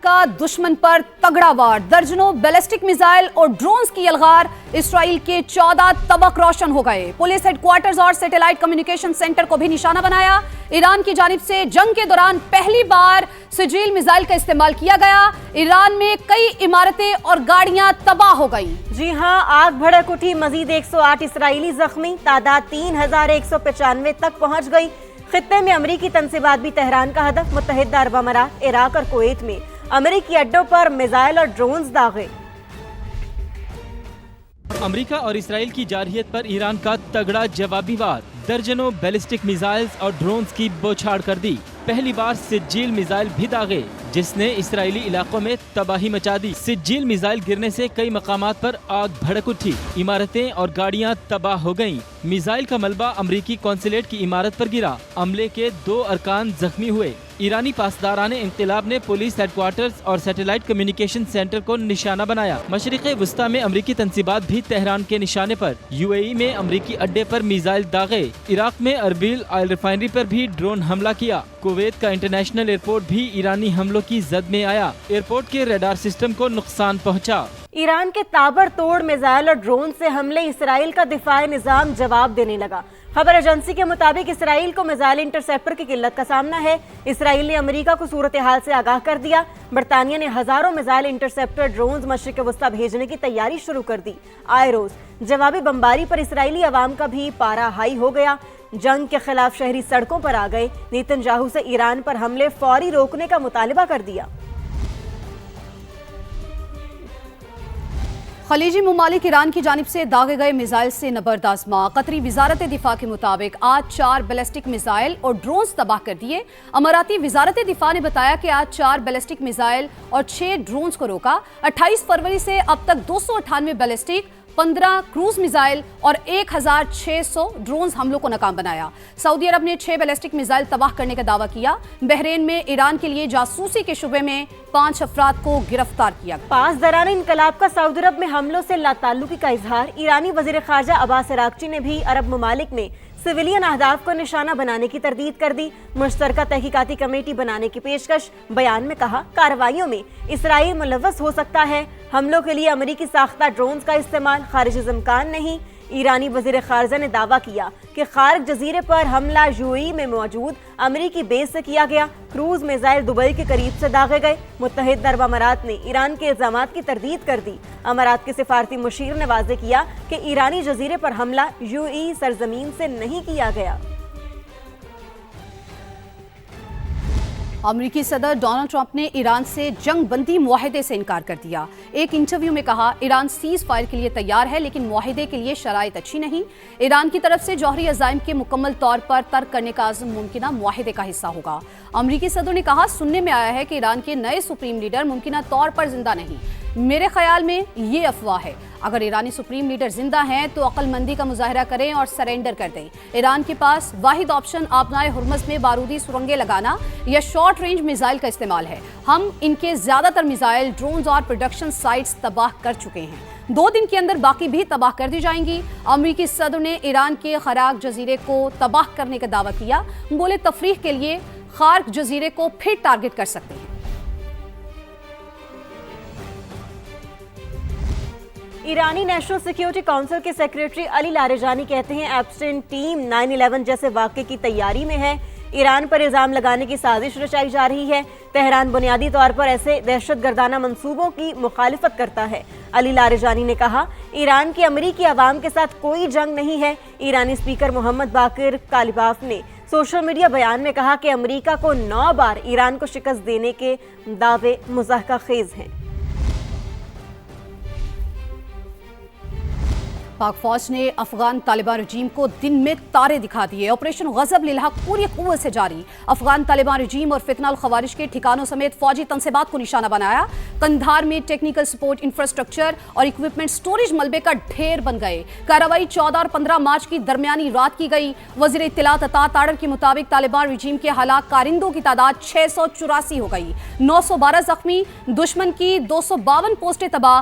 کا دشمن پر تگڑا وار، درجنوں بیلسٹک میزائل اور ڈرونز کی یلغار، اسرائیل کے 14 طبق روشن ہو گئے۔ پولیس ہیڈ کوارٹرز اور سیٹلائٹ کمیونیکیشن سینٹر کو بھی نشانہ بنایا۔ ایران کی جانب سے جنگ کے دوران پہلی بار سجیل میزائل کا استعمال کیا گیا۔ ایران میں کئی عمارتیں اور گاڑیاں تباہ ہو گئیں۔ جی ہاں، آگ بھڑک اٹھی، مزید 108 اسرائیلی زخمی، تعداد 3195 تک پہنچ گئی۔ خطے میں امریکی تنصیبات بھی تہران کا ہدف، متحدہ عرب امارات، عراق اور کویت میں امریکی اڈوں پر میزائل اور ڈرونز داغے۔ امریکہ اور اسرائیل کی جارحیت پر ایران کا تگڑا جوابی وار، درجنوں بیلسٹک میزائلز اور ڈرونز کی بوچھاڑ کر دی۔ پہلی بار سجیل میزائل بھی داغے، جس نے اسرائیلی علاقوں میں تباہی مچا دی۔ سجیل میزائل گرنے سے کئی مقامات پر آگ بھڑک اٹھی، عمارتیں اور گاڑیاں تباہ ہو گئیں۔ میزائل کا ملبہ امریکی قونصلیٹ کی عمارت پر گرا، عملے کے 2 ارکان زخمی ہوئے۔ ایرانی پاسداران انقلاب نے پولیس ہیڈ کوارٹرز اور سیٹلائٹ کمیونیکیشن سینٹر کو نشانہ بنایا۔ مشرق وسطی میں امریکی تنصیبات بھی تہران کے نشانے پر، UAE میں امریکی اڈے پر میزائل داغے، عراق میں اربیل آئل ریفائنری پر بھی ڈرون حملہ کیا۔ کویت کا انٹرنیشنل ایئرپورٹ بھی ایرانی حملوں کی زد میں آیا، ایئرپورٹ کے ریڈار سسٹم کو نقصان پہنچا۔ ایران کے تابڑ توڑ میزائل اور ڈرون سے حملے، اسرائیل کا دفاعی نظام جواب دینے لگا۔ خبر ایجنسی کے مطابق اسرائیل کو میزائل انٹرسیپٹر کی قلت کا سامنا ہے۔ اسرائیل نے امریکہ کو صورتحال سے آگاہ کر دیا۔ برطانیہ نے ہزاروں میزائل انٹرسیپٹر ڈرونز مشرق وسطی بھیجنے کی تیاری شروع کر دی۔ آئے روز جوابی بمباری پر اسرائیلی عوام کا بھی پارا ہائی ہو گیا۔ جنگ کے خلاف شہری سڑکوں پر آ گئے۔ نیتن یاہو سے ایران پر حملے فوری روکنے کا مطالبہ کر دیا۔ خلیجی ممالک ایران کی جانب سے داغے گئے میزائل سے نبرد آزما۔ قطری وزارت دفاع کے مطابق آج 4 بیلسٹک میزائل اور ڈرونز تباہ کر دیے۔ اماراتی وزارت دفاع نے بتایا کہ آج 4 بیلسٹک میزائل اور 6 ڈرونز کو روکا۔ 28 فروری سے اب تک 298 بیلسٹک، 15 کروز میزائل اور 1600 ڈرونز حملوں کو ناکام بنایا۔ سعودی عرب نے 6 بیلسٹک میزائل تباہ کرنے کا دعویٰ کیا۔ بحرین میں ایران کے لیے جاسوسی کے شبے میں 5 افراد کو گرفتار کیا۔ پاسداران انقلاب کا سعودی عرب میں حملوں سے لا تعلقی کا اظہار۔ ایرانی وزیر خارجہ عباس عراقچی نے بھی عرب ممالک میں سویلین اہداف کو نشانہ بنانے کی تردید کر دی۔ مشترکہ تحقیقاتی کمیٹی بنانے کی پیشکش۔ بیان میں کہا، کارروائیوں میں اسرائیل ملوث ہو سکتا ہے۔ حملوں کے لیے امریکی ساختہ ڈرونز کا استعمال خارج از امکان نہیں۔ ایرانی وزیر خارجہ نے دعویٰ کیا کہ خارق جزیرے پر حملہ UAE میں موجود امریکی بیس سے کیا گیا۔ کروز میزائل دبئی کے قریب سے داغے گئے۔ متحدہ عرب امارات نے ایران کے الزامات کی تردید کر دی۔ امارات کے سفارتی مشیر نے واضح کیا کہ ایرانی جزیرے پر حملہ UAE سرزمین سے نہیں کیا گیا۔ امریکی صدر ڈونلڈ ٹرمپ نے ایران سے جنگ بندی معاہدے سے انکار کر دیا۔ ایک انٹرویو میں کہا، ایران سیز فائر کے لیے تیار ہے لیکن معاہدے کے لیے شرائط اچھی نہیں۔ ایران کی طرف سے جوہری عزائم کے مکمل طور پر ترک کرنے کا عزم ممکنہ معاہدے کا حصہ ہوگا۔ امریکی صدر نے کہا، سننے میں آیا ہے کہ ایران کے نئے سپریم لیڈر ممکنہ طور پر زندہ نہیں۔ میرے خیال میں یہ افواہ ہے۔ اگر ایرانی سپریم لیڈر زندہ ہیں تو عقل مندی کا مظاہرہ کریں اور سرنڈر کر دیں۔ ایران کے پاس واحد آپشن آبنائے ہرمز میں بارودی سرنگیں لگانا یا شارٹ رینج میزائل کا استعمال ہے۔ ہم ان کے زیادہ تر میزائل، ڈرونز اور پروڈکشن سائٹس تباہ کر چکے ہیں۔ 2 دن کے اندر باقی بھی تباہ کر دی جائیں گی۔ امریکی صدر نے ایران کے خراق جزیرے کو تباہ کرنے کا دعویٰ کیا۔ بولے، تفریح کے لیے خارق جزیرے کو پھر ٹارگٹ کر سکتے ہیں۔ ایرانی نیشنل سیکیورٹی کونسل کے سیکریٹری علی لاریجانی کہتے ہیں، ایپسٹین ٹیم 9/11 جیسے واقعے کی تیاری میں ہے۔ ایران پر الزام لگانے کی سازش رچائی جا رہی ہے۔ تہران بنیادی طور پر ایسے دہشت گردانہ منصوبوں کی مخالفت کرتا ہے۔ علی لاریجانی نے کہا، ایران کی امریکی عوام کے ساتھ کوئی جنگ نہیں ہے۔ ایرانی اسپیکر محمد باقر کالیباف نے سوشل میڈیا بیان میں کہا کہ امریکہ کو 9 بار ایران کو شکست دینے کے دعوے مضحکہ خیز ہیں۔ پاک فوج نے افغان طالبان رجیم کو دن میں تارے دکھا دیے۔ آپریشن غضب للحق پوری قوت سے جاری۔ افغان طالبان رجیم اور فتنہ الخوارج کے ٹھکانوں سمیت فوجی تنصیبات کو نشانہ بنایا۔ قندھار میں ٹیکنیکل سپورٹ انفراسٹرکچر اور اکوپمنٹ سٹوریج ملبے کا ڈھیر بن گئے۔ کارروائی 14 اور 15 مارچ کی درمیانی رات کی گئی۔ وزیر اطلاعات عطا تاڑر کے مطابق طالبان رجیم کے ہلاک کارندوں کی تعداد 684 ہو گئی، 912 زخمی۔ دشمن کی 252 پوسٹیں تباہ،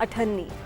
98,